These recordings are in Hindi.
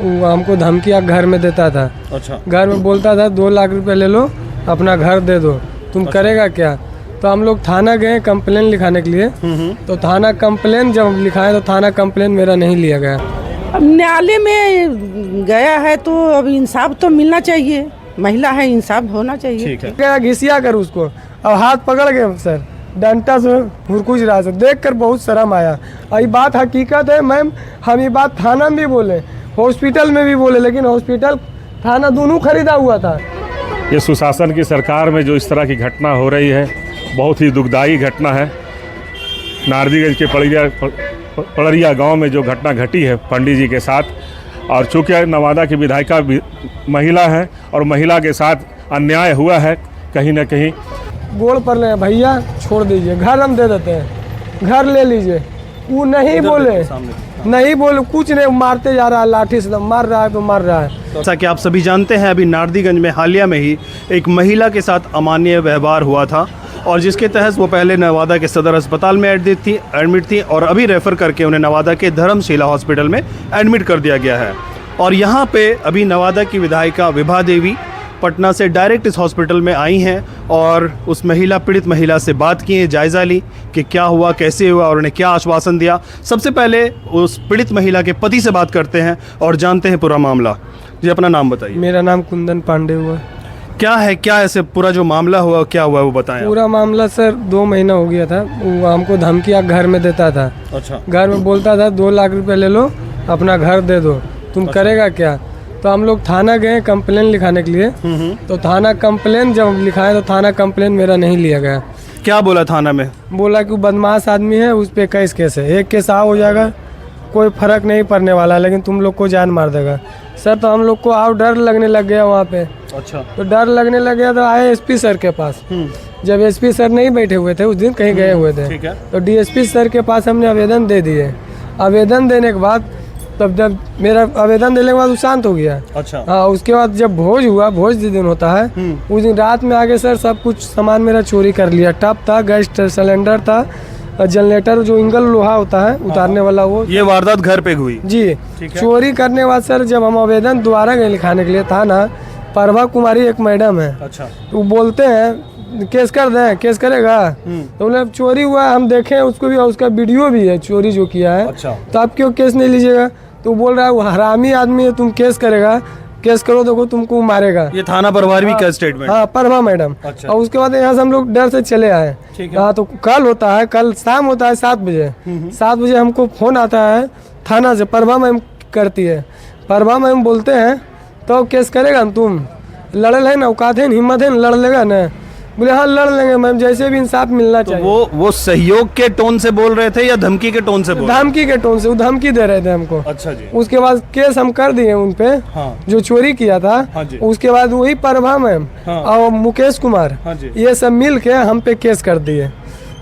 वो हमको धमकियाँ घर में देता था। अच्छा। घर में बोलता था 2 लाख रुपए ले लो, अपना घर दे दो, तुम करेगा क्या। तो हम लोग थाना गए कंप्लेन लिखाने के लिए। तो थाना कंप्लेन जब लिखाए तो थाना कंप्लेन मेरा नहीं लिया गया। अब न्यायालय में गया है तो अब इंसाफ तो मिलना चाहिए, महिला है, इंसाफ होना चाहिए। ठीक है। क्या घिसिया कर उसको, अब हाथ पकड़ के सर डंटा से हुरकुच रहा है। देख कर बहुत शर्म आया। और ये बात हकीकत है मैम, हम ये बात थाना में भी बोले, हॉस्पिटल में भी बोले, लेकिन हॉस्पिटल थाना दोनों खरीदा हुआ था। ये सुशासन की सरकार में जो इस तरह की घटना हो रही है, बहुत ही दुखदायी घटना है। नारदीगंज के पड़रिया गांव में जो घटना घटी है पंडित जी के साथ, और चूँकि नवादा की विधायिका महिला है और महिला के साथ अन्याय हुआ है कहीं ना कहीं। गोड़ पर ले भैया छोड़ दीजिए, घर हम दे देते हैं, घर ले लीजिए। वो नहीं बोले, नहीं बोले, कुछ नहीं, मारते जा रहा है, लाठी से मार रहा है तो मार रहा है। जैसा कि आप सभी जानते हैं, अभी नारदीगंज में हालिया में ही एक महिला के साथ अमानवीय व्यवहार हुआ था, और जिसके तहत वो पहले नवादा के सदर अस्पताल में एडमिट थी और अभी रेफ़र करके उन्हें नवादा के धर्मशिला हॉस्पिटल में एडमिट कर दिया गया है। और यहाँ पे अभी नवादा की विधायिका विभा देवी पटना से डायरेक्ट इस हॉस्पिटल में आई हैं और उस पीड़ित महिला से बात की है, जायज़ा ली कि क्या हुआ, कैसे हुआ और उन्हें क्या आश्वासन दिया। सबसे पहले उस पीड़ित महिला के पति से बात करते हैं और जानते हैं पूरा मामला। जी, अपना नाम बताइए। मेरा नाम कुंदन पांडे हुआ। क्या है, क्या ऐसे पूरा जो मामला हुआ, क्या हुआ वो बताएं। पूरा मामला सर 2 महीना हो गया था। वो हमको धमकियाँ घर में देता था। अच्छा। घर में बोलता था 2 लाख रुपए ले लो, अपना घर दे दो, तुम करेगा क्या। तो हम लोग थाना गए कंप्लेन लिखाने के लिए। तो थाना कंप्लेन जब लिखाए तो थाना कंप्लेन मेरा नहीं लिया गया। क्या बोला थाना में? बोला कि वो बदमाश आदमी है, उस पर केस है, एक केस हो जाएगा, कोई फर्क नहीं पड़ने वाला, लेकिन तुम लोग को जान मार देगा। सर तो हम लोग को और डर लगने लग गया वहाँ पे। अच्छा। तो डर लगने लग गया तो आए एसपी सर के पास। जब एसपी सर नहीं बैठे हुए थे, उस दिन कहीं गए हुए थे, ठीक है। तो डीएसपी सर के पास हमने आवेदन दे दिए। आवेदन देने के बाद तब जब मेरा आवेदन देने के बाद वो शांत हो गया। अच्छा। हाँ, उसके बाद जब भोज हुआ, भोज जिस दिन होता है उस दिन रात में आगे सर सब कुछ सामान मेरा चोरी कर लिया। टप था, गैस सिलेंडर था, जनरेटर जो इंगल लोहा होता है उतारने वाला, वो। ये वारदात घर पे हुई? जी। चोरी करने के बाद सर जब हम आवेदन दोबारा गए लिखाने के लिए था ना, प्रभा कुमारी एक मैडम है। अच्छा। तो बोलते हैं केस कर दें, केस करेगा। तो बोले चोरी हुआ, हम देखें उसको भी, उसका वीडियो भी है चोरी जो किया है। अच्छा। तो आप क्यों केस नहीं लीजिएगा। तो बोल रहा है वो हरामी आदमी है, तुम केस करेगा, केस करो देखो तुमको मारेगा। ये थाना प्रभारी का स्टेटमेंट? हाँ, प्रभा मैडम। अच्छा। और उसके बाद यहाँ से हम लोग डर से चले आए। हाँ, तो कल होता है, कल शाम होता है 7 बजे। 7 बजे हमको फोन आता है थाना से, प्रभा मैम करती है। प्रभा मैम बोलते हैं तो केस करेगा न, तुम लड़ल है ना, औकात है, हिम्मत है, लड़ लेगा न। बोले हाँ लड़ लेंगे मैम, जैसे भी इंसाफ मिलना चाहिए। वो सहयोग के टोन से बोल रहे थे या धमकी के टोन से बोल रहे थे? धमकी के टोन से, वो धमकी दे रहे थे हमको। अच्छा जी। उसके बाद केस हम कर दिए उन पे। हाँ। जो चोरी किया था। हाँ जी। उसके बाद वही प्रभा मैम। हाँ। और मुकेश कुमार। हाँ जी। ये सब मिल के हम पे केस कर दिए।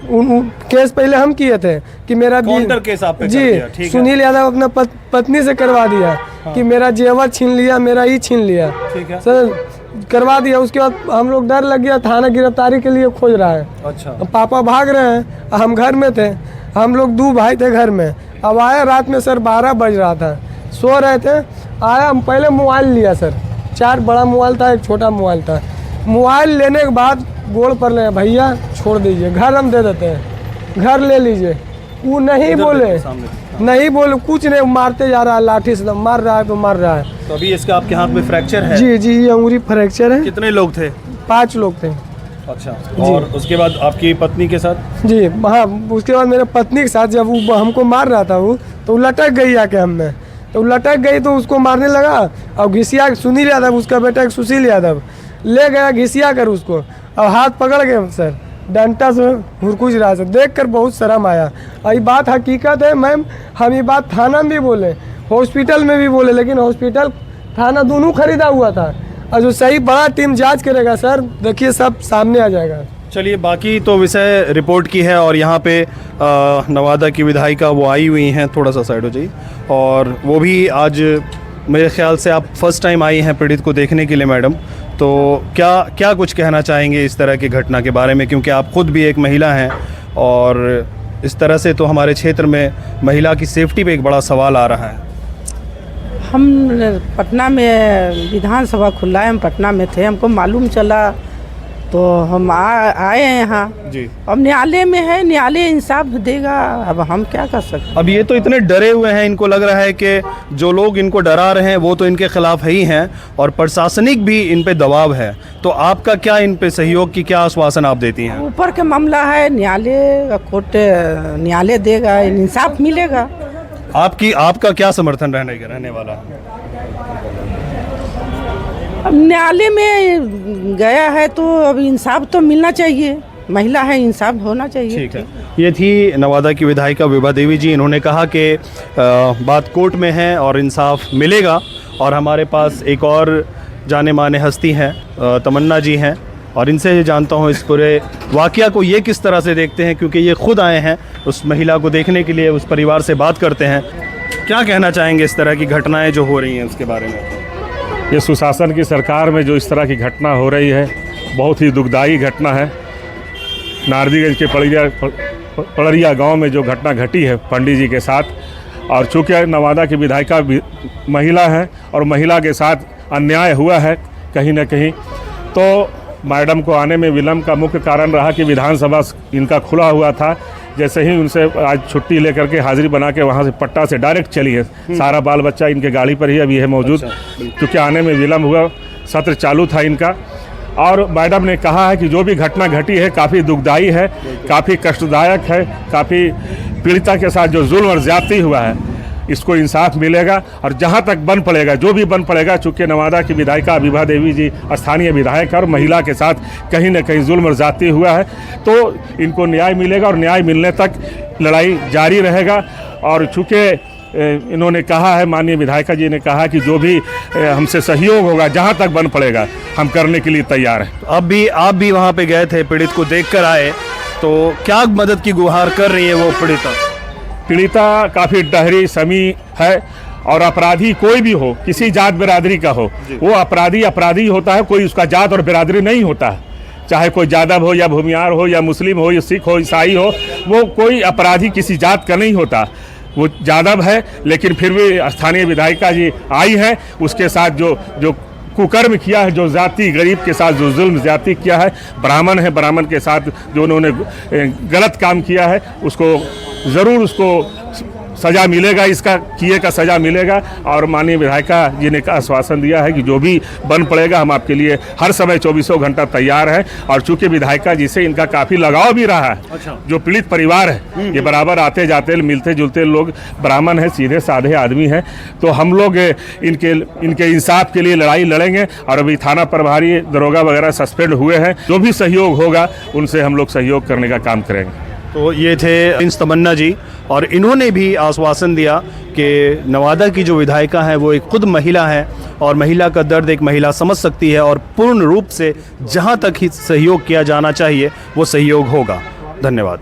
केस पहले हम किए थे कि मेरा काउंटर केस आप पे कर दिया, ठीक जी है। सुनील यादव अपना पत्नी से करवा दिया। हाँ। कि मेरा जेवर छीन लिया, मेरा ही छीन लिया। ठीक है। सर करवा दिया। उसके बाद हम लोग डर लग गया, थाना गिरफ्तारी के लिए खोज रहा है। अच्छा। पापा भाग रहे हैं, हम घर में थे, हम लोग 2 भाई थे घर में। अब आया रात में सर 12 बज रहा था, सो रहे थे। आया, हम पहले मोबाइल लिया सर, 4 बड़ा मोबाइल था, एक छोटा मोबाइल था। मोबाइल लेने के बाद गोड़ पर ले भैया छोड़ दीजिए, घर हम दे देते हैं, घर ले लीजिए। वो नहीं बोले, नहीं बोले, कुछ नहीं, मारते जा रहा है, लाठी से मार रहा है तो मार रहा है। तो अभी इसका आपके हाथ में फ्रैक्चर है? जी जी, ये अंगूरी फ्रैक्चर है। कितने लोग थे? 5 लोग थे। अच्छा। और उसके बाद आपकी पत्नी के साथ? जी हाँ, उसके बाद मेरे पत्नी के साथ जब वो हमको मार रहा था, वो तो लटक गई आके हमने, तो लटक गई तो उसको मारने लगा। और घिसिया, सुनील यादव उसका बेटा, एक सुशील यादव ले गया घिसिया कर उसको, और हाथ पकड़ के सर डंटा से हुरकुच रहा है। देख कर बहुत शर्म आया। और ये बात हकीकत है मैम, हम ये बात थाना में भी बोले, हॉस्पिटल में भी बोले, लेकिन हॉस्पिटल थाना दोनों खरीदा हुआ था। और जो सही बड़ा टीम जांच करेगा सर, देखिए सब सामने आ जाएगा। चलिए, बाकी तो विषय रिपोर्ट की है और यहाँ पे नवादा की विधायिका वो आई हुई हैं, थोड़ा सा साइड हो जाइए। और वो भी आज मेरे ख्याल से आप फर्स्ट टाइम आई हैं पीड़ित को देखने के लिए मैडम, तो क्या कुछ कहना चाहेंगे इस तरह की घटना के बारे में, क्योंकि आप खुद भी एक महिला हैं और इस तरह से तो हमारे क्षेत्र में महिला की सेफ्टी पे एक बड़ा सवाल आ रहा है। हम पटना में विधानसभा खुला है, हम पटना में थे, हमको मालूम चला तो हम आए हैं यहाँ। जी। अब न्यायालय में है, न्यायालय इंसाफ देगा, अब हम क्या कर सकते हैं। अब ये तो इतने डरे हुए हैं, इनको लग रहा है कि जो लोग इनको डरा रहे हैं वो तो इनके खिलाफ ही हैं और प्रशासनिक भी इन पे दबाव है, तो आपका क्या इन पे सहयोग की क्या आश्वासन आप देती हैं? ऊपर का मामला है, न्यायालय कोर्ट न्यायालय देगा, इंसाफ मिलेगा। आपका क्या समर्थन रहने वाला है? अब न्यायालय में गया है तो अब इंसाफ तो मिलना चाहिए, महिला है, इंसाफ होना चाहिए। ठीक है, ये थी नवादा की विधायिका विभा देवी जी। इन्होंने कहा कि बात कोर्ट में है और इंसाफ मिलेगा। और हमारे पास एक और जाने माने हस्ती हैं, तमन्ना जी हैं, और इनसे जानता हूँ इस पूरे वाक़या को ये किस तरह से देखते हैं, क्योंकि ये खुद आए हैं उस महिला को देखने के लिए, उस परिवार से बात करते हैं। क्या कहना चाहेंगे इस तरह की घटनाएं जो हो रही हैं उसके बारे में? ये सुशासन की सरकार में जो इस तरह की घटना हो रही है बहुत ही दुखदाई घटना है। नारदीगंज के पड़रिया गांव में जो घटना घटी है पंडित जी के साथ, और चूँकि नवादा की विधायिका महिला है और महिला के साथ अन्याय हुआ है कहीं ना कहीं, तो मैडम को आने में विलम्ब का मुख्य कारण रहा कि विधानसभा इनका खुला हुआ था। जैसे ही उनसे आज छुट्टी लेकर के हाजिरी बना के वहाँ से पट्टा से डायरेक्ट चली है, सारा बाल बच्चा इनके गाड़ी पर ही अभी है मौजूद। क्योंकि आने में विलम्ब हुआ, सत्र चालू था इनका, और मैडम ने कहा है कि जो भी घटना घटी है काफ़ी दुखदाई है, काफ़ी कष्टदायक है, काफ़ी पीड़िता के साथ जो जुल्म और ज़्यादती हुआ है इसको इंसाफ मिलेगा। और जहाँ तक बन पड़ेगा, जो भी बन पड़ेगा, चूँकि नवादा की विधायिका विभा देवी जी स्थानीय विधायक और महिला के साथ कहीं न कहीं जुल्म और ज़्यादती हुआ है, तो इनको न्याय मिलेगा और न्याय मिलने तक लड़ाई जारी रहेगा। और चूँकि इन्होंने कहा है, माननीय विधायिका जी ने कहा कि जो भी हमसे सहयोग होगा, जहाँ तक बन पड़ेगा, हम करने के लिए तैयार हैं। आप भी वहाँ पे गए थे, पीड़ित को देख कर आए, तो क्या मदद की गुहार कर रही है वो पीड़िता काफ़ी डहरी समी है, और अपराधी कोई भी हो, किसी जात बिरादरी का हो, वो अपराधी होता है, कोई उसका जात और बिरादरी नहीं होता है। चाहे कोई यादव हो या भूमियार हो या मुस्लिम हो या सिख हो ईसाई हो, वो कोई अपराधी किसी जात का नहीं होता। वो यादव है, लेकिन फिर भी स्थानीय विधायिका जी आई है, उसके साथ जो कुकर्म किया है, जो जाति गरीब के साथ जो जुल्म ज्यादती किया है, ब्राह्मण है, ब्राह्मण के साथ जो उन्होंने गलत काम किया है, उसको ज़रूर उसको सज़ा मिलेगा, इसका किए का सज़ा मिलेगा। और माननीय विधायिका जी ने आश्वासन दिया है कि जो भी बन पड़ेगा हम आपके लिए हर समय 24 घंटा तैयार हैं। और चूँकि विधायिका जी से इनका काफ़ी लगाव भी रहा है। अच्छा। जो पीड़ित परिवार है, ये बराबर आते जाते मिलते जुलते लोग, ब्राह्मण हैं, सीधे साधे आदमी हैं, तो हम लोग इनके इंसाफ के लिए लड़ाई लड़ेंगे। और अभी थाना प्रभारी दरोगा वगैरह सस्पेंड हुए हैं, जो भी सहयोग होगा उनसे हम लोग सहयोग करने का काम करेंगे। तो ये थे तमन्ना जी, और इन्होंने भी आश्वासन दिया कि नवादा की जो विधायिका है वो एक खुद महिला है और महिला का दर्द एक महिला समझ सकती है, और पूर्ण रूप से जहां तक ही सहयोग किया जाना चाहिए वो सहयोग होगा। धन्यवाद।